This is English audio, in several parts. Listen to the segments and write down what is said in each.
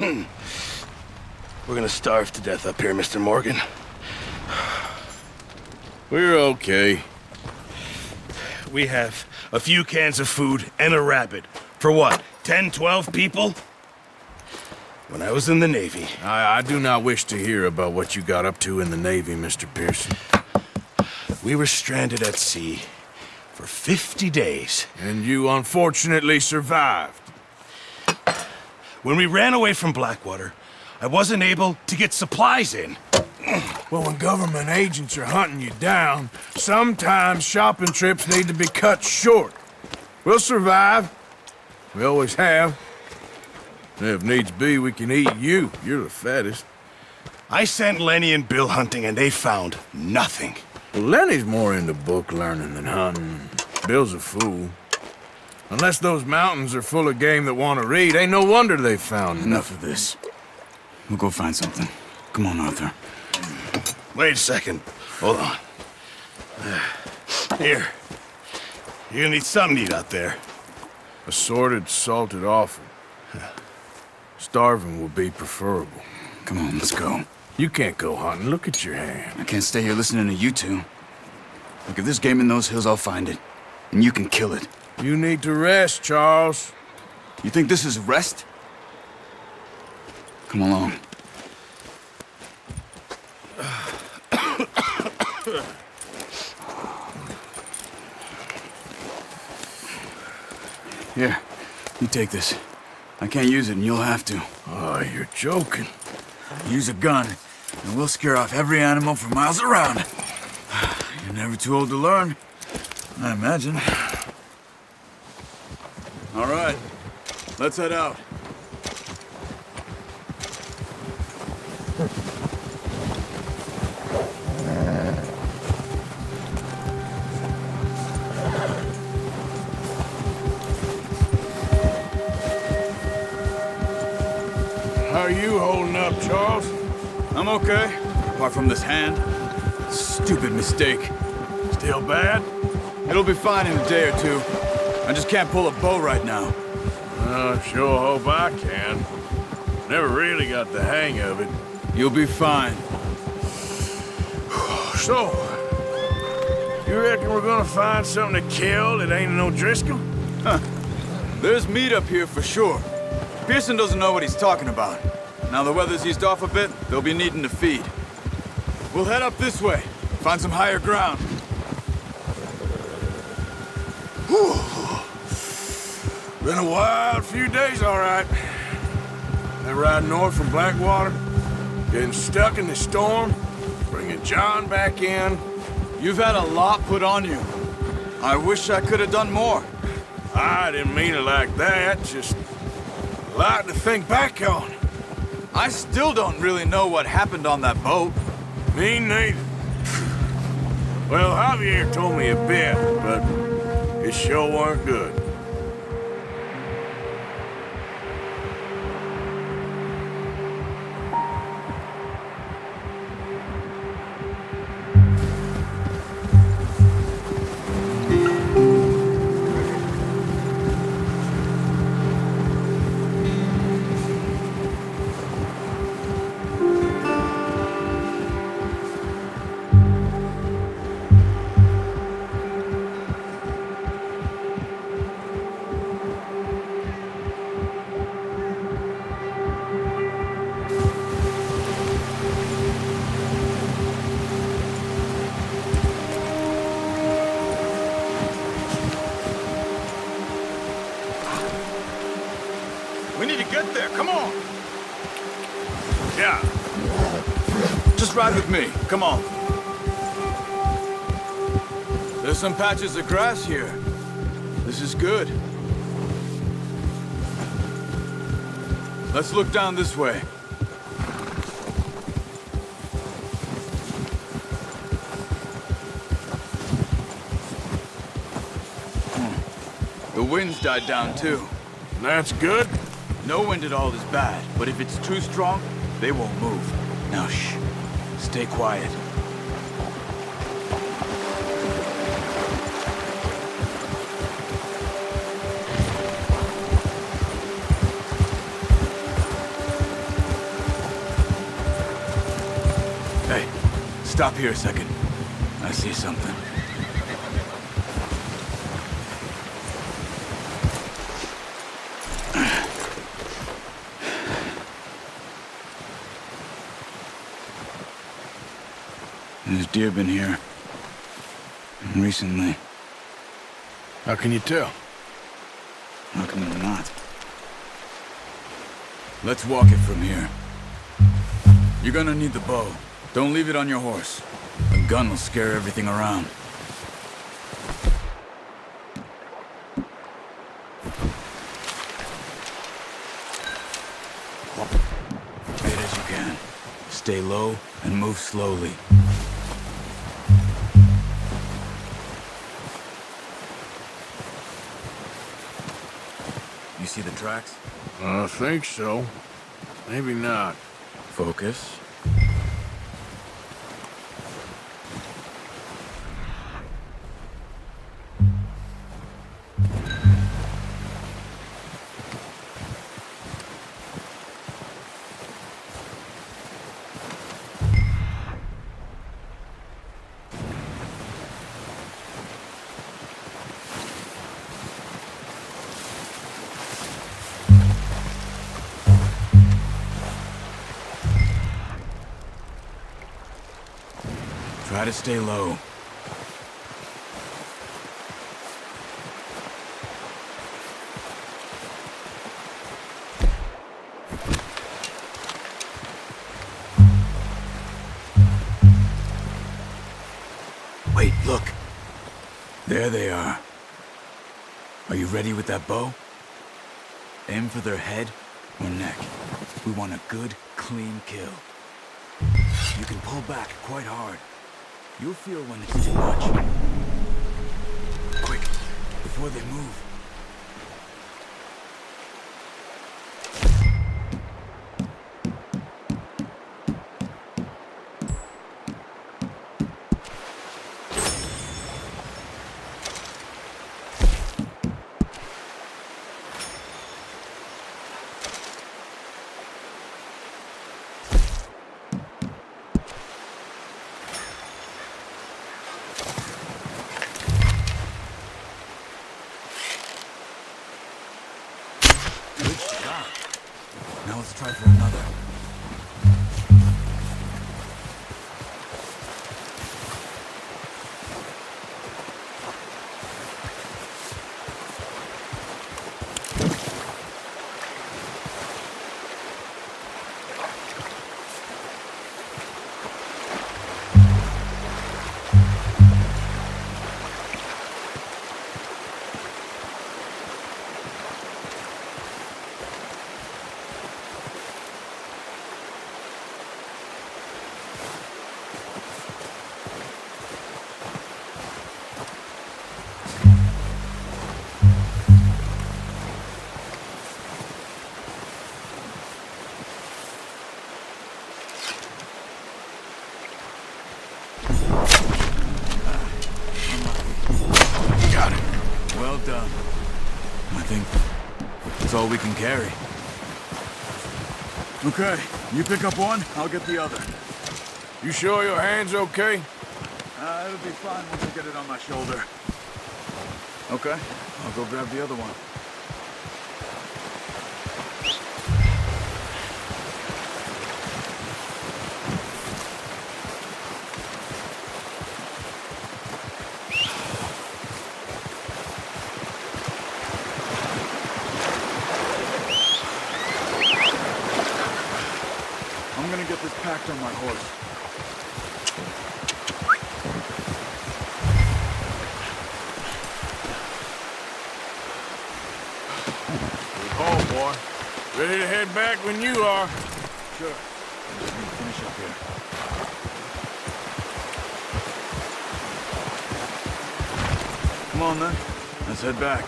We're gonna starve to death up here, Mr. Morgan. We're okay. We have a few cans of food and a rabbit. For what, 10, 12 people? When I was in the Navy... I do not wish to hear about what you got up to in the Navy, Mr. Pearson. We were stranded at sea for 50 days. And you unfortunately survived. When we ran away from Blackwater, I wasn't able to get supplies in. Well, when government agents are hunting you down, sometimes shopping trips need to be cut short. We'll survive. We always have. And if needs be, we can eat you. You're the fattest. I sent Lenny and Bill hunting, and they found nothing. Well, Lenny's more into book learning than hunting. Bill's a fool. Unless those mountains are full of game that want to read, ain't no wonder they found Enough of this. We'll go find something. Come on, Arthur. Wait a second. Hold on. Here. You're gonna need something to eat out there. Assorted, salted offal. Starving will be preferable. Come on, let's go. You can't go hunting. Look at your hand. I can't stay here listening to you two. Look, if there's game in those hills, I'll find it. And you can kill it. You need to rest, Charles. You think this is rest? Come along. Here, you take this. I can't use it, and you'll have to. Oh, you're joking. Use a gun, and we'll scare off every animal for miles around. You're never too old to learn, I imagine. All right, let's head out. How are you holding up, Charles? I'm okay, apart from this hand. Stupid mistake. Still bad? It'll be fine in a day or two. I just can't pull a bow right now. I sure hope I can. Never really got the hang of it. You'll be fine. So, you reckon we're gonna find something to kill that ain't no Driscoll? Huh. There's meat up here for sure. Pearson doesn't know what he's talking about. Now the weather's eased off a bit, they'll be needing to feed. We'll head up this way, find some higher ground. Whew. Been a wild few days, all right. That ride north from Blackwater, getting stuck in the storm, bringing John back in. You've had a lot put on you. I wish I could have done more. I didn't mean it like that, just a lot to think back on. I still don't really know what happened on that boat. Me neither. Well, Javier told me a bit, but it sure weren't good. We need to get there, come on! Yeah. Just ride with me, come on. There's some patches of grass here. This is good. Let's look down this way. The wind's died down too. That's good. No wind at all is bad, but if it's too strong, they won't move. Now shh, stay quiet. Stop here a second. I see something. There's deer been here. Recently. How can you tell? How come they're not? Let's walk it from here. You're gonna need the bow. Don't leave it on your horse. A gun will scare everything around. Play it as you can. Stay low and move slowly. You see the tracks? I think so. Maybe not. Focus. Try to stay low. Wait, look. There they are. Are you ready with that bow? Aim for their head or neck. We want a good, clean kill. You can pull back quite hard. You'll feel when it's too much. Quick, before they move. Now let's try for another. Well done. I think that's all we can carry. Okay, you pick up one, I'll get the other. You sure your hand's okay? It'll be fine once I get it on my shoulder. Okay, I'll go grab the other one. I'm gonna get this packed on my horse. Oh, boy. Ready to head back when you are. Sure. I'm just gonna finish up here. Come on then. Let's head back.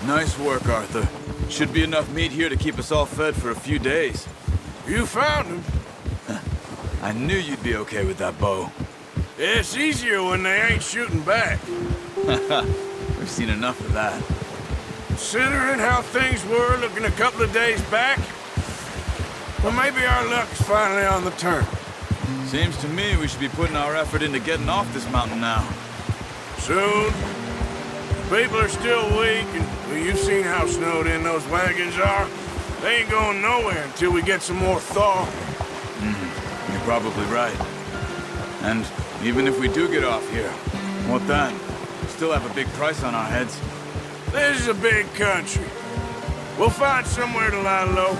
Nice work, Arthur. Should be enough meat here to keep us all fed for a few days. You found him. I knew you'd be okay with that bow. It's easier when they ain't shooting back. We We've seen enough of that. Considering how things were looking a couple of days back, well, maybe our luck is finally on the turn. Seems to me we should be putting our effort into getting off this mountain now. Soon. People are still weak, and well, you've seen how snowed in those wagons are. They ain't going nowhere until we get some more thaw. You're probably right. And even if we do get off here, what then? We still have a big price on our heads. This is a big country. We'll find somewhere to lie low.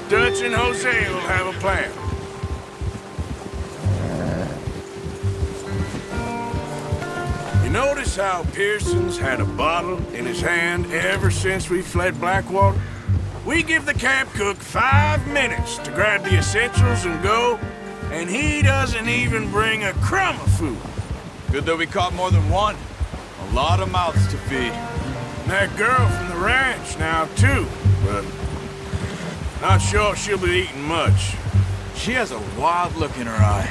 Dutch and Jose will have a plan. You notice how Pearson's had a bottle in his hand ever since we fled Blackwater? We give the camp cook 5 minutes to grab the essentials and go, and he doesn't even bring a crumb of food. Good that we caught more than one. A lot of mouths to feed. And that girl from the ranch now, too, but not sure she'll be eating much. She has a wild look in her eye.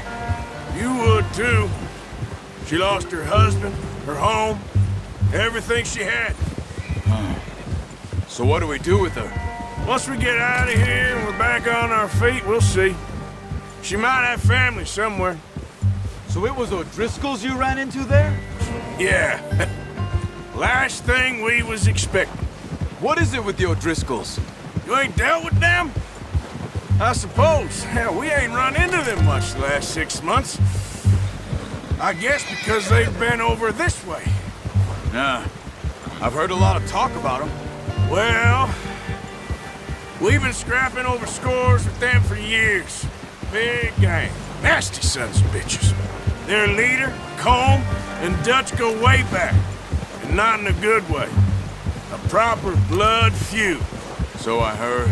You would, too. She lost her husband, her home, everything she had. So what do we do with her? Once we get out of here and we're back on our feet, we'll see. She might have family somewhere. So it was O'Driscoll's you ran into there? Yeah. Last thing we was expecting. What is it with the O'Driscolls? You ain't dealt with them? I suppose. Hell, we ain't run into them much the last 6 months. I guess because they've been over this way. Nah. I've heard a lot of talk about them. Well, we've been scrapping over scores with them for years. Big gang. Nasty sons of bitches. Their leader, Colm, and Dutch go way back. And not in a good way. A proper blood feud. So I heard.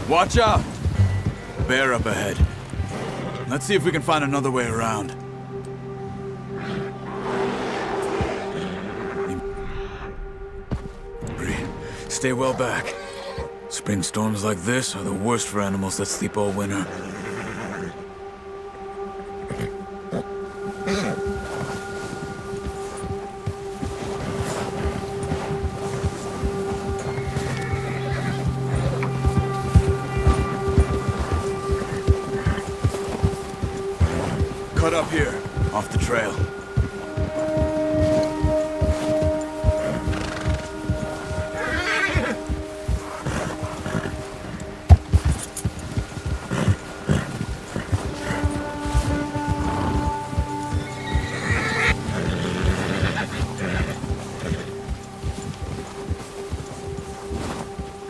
Watch out! Bear up ahead. Let's see if we can find another way around. Stay well back. Spring storms like this are the worst for animals that sleep all winter. Cut up here, off the trail.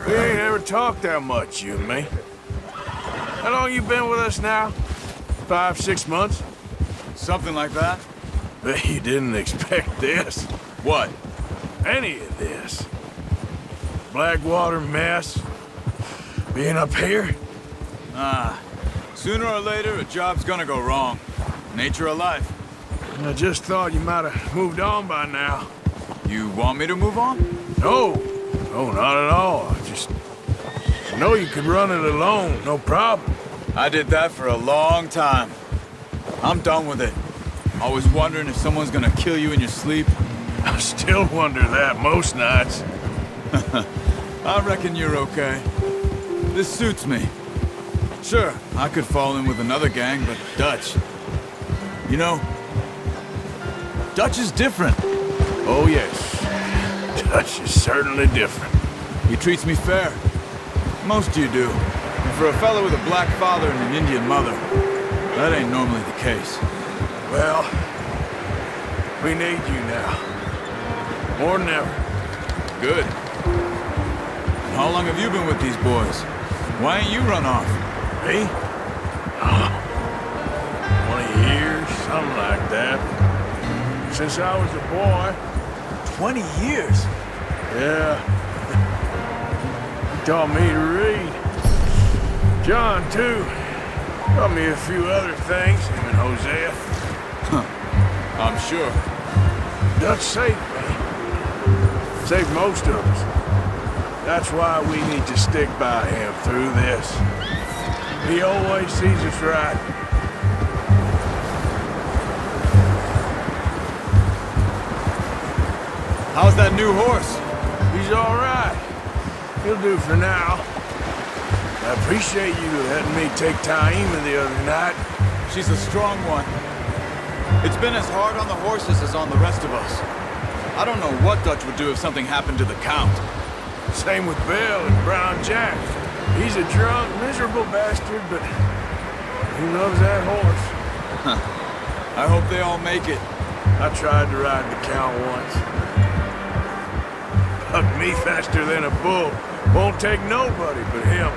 We ain't ever talked that much, you and me. How long you been with us now? 5, 6 months? Something like that? Bet you didn't expect this. What? Any of this. Blackwater mess. Being up here. Sooner or later, a job's gonna go wrong. Nature of life. I just thought you might have moved on by now. You want me to move on? No. No, not at all. I know you could run it alone, no problem. I did that for a long time. I'm done with it. Always wondering if someone's gonna kill you in your sleep. I still wonder that most nights. I reckon you're okay. This suits me. Sure, I could fall in with another gang, but Dutch... You know, Dutch is different. Oh, yes. Dutch is certainly different. He treats me fair. Most of you do. In for a fellow with a black father and an Indian mother, that ain't normally the case. Well, we need you now. More than ever. Good. And how long have you been with these boys? Why ain't you run off? Me? 20 years, something like that. Since I was a boy. 20 years? Yeah. He taught me to read. John, too. Taught me a few other things, him and Hosea. I'm sure. Dutch saved me. Saved most of us. That's why we need to stick by him through this. He always sees us right. How's that new horse? He's all right. He'll do for now. I appreciate you letting me take Taima the other night. She's a strong one. It's been as hard on the horses as on the rest of us. I don't know what Dutch would do if something happened to the Count. Same with Bill and Brown Jack. He's a drunk, miserable bastard, but he loves that horse. I hope they all make it. I tried to ride the Count once. Bucked me faster than a bull. Won't take nobody but him.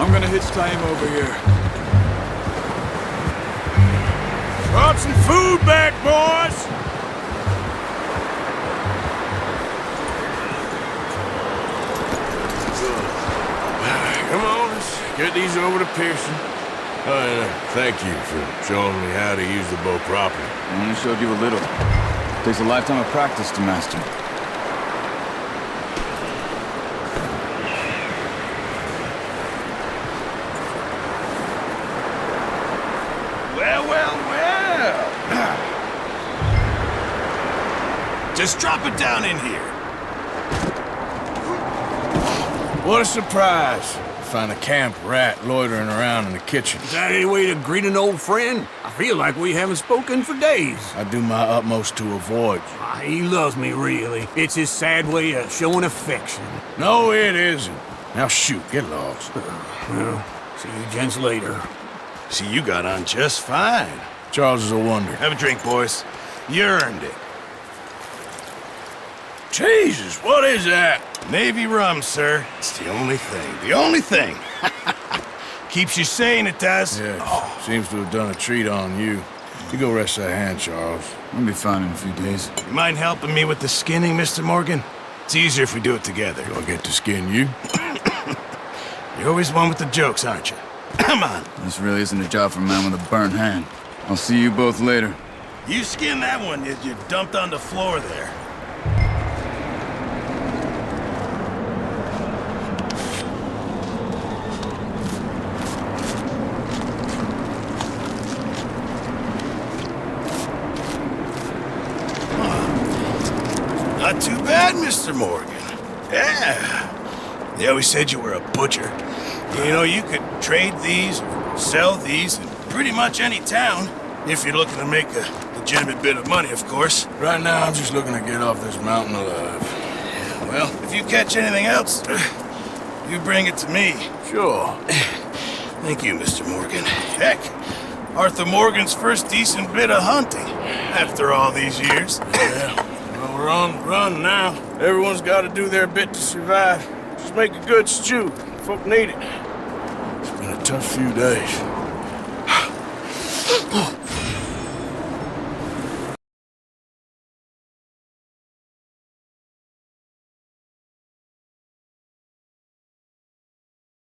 I'm gonna hitch Taima over here. Brought some food back, boys! Come on, let's get these over to Pearson. Thank you for showing me how to use the bow properly. I only showed you a little. Takes a lifetime of practice to master. Well. Just drop it down in here. What a surprise. Find a camp rat loitering around in the kitchen. Is that any way to greet an old friend? I feel like we haven't spoken for days. I do my utmost to avoid you. He loves me, really. It's his sad way of showing affection. No, it isn't. Now shoot, get lost. Well, see you gents later. See, you got on just fine. Charles is a wonder. Have a drink, boys. You earned it. Jesus, what is that? Navy rum, sir. It's the only thing. The only thing. Keeps you sane, it does. Yeah, seems to have done a treat on you. You go rest that hand, Charles. I'll be fine in a few days. You mind helping me with the skinning, Mr. Morgan? It's easier if we do it together. Do I get to skin you? You're always one with the jokes, aren't you? Come on. This really isn't a job for a man with a burnt hand. I'll see you both later. You skinned that one you dumped on the floor there. Not too bad, Mr. Morgan. Yeah. They always said you were a butcher. You know, you could trade these or sell these in pretty much any town, if you're looking to make a legitimate bit of money, of course. Right now, I'm just looking to get off this mountain alive. Well, if you catch anything else, you bring it to me. Sure. Thank you, Mr. Morgan. Heck, Arthur Morgan's first decent bit of hunting, after all these years. Yeah. Well, we're on the run now. Everyone's got to do their bit to survive. Just make a good stew. Folk need it. It's been a tough few days.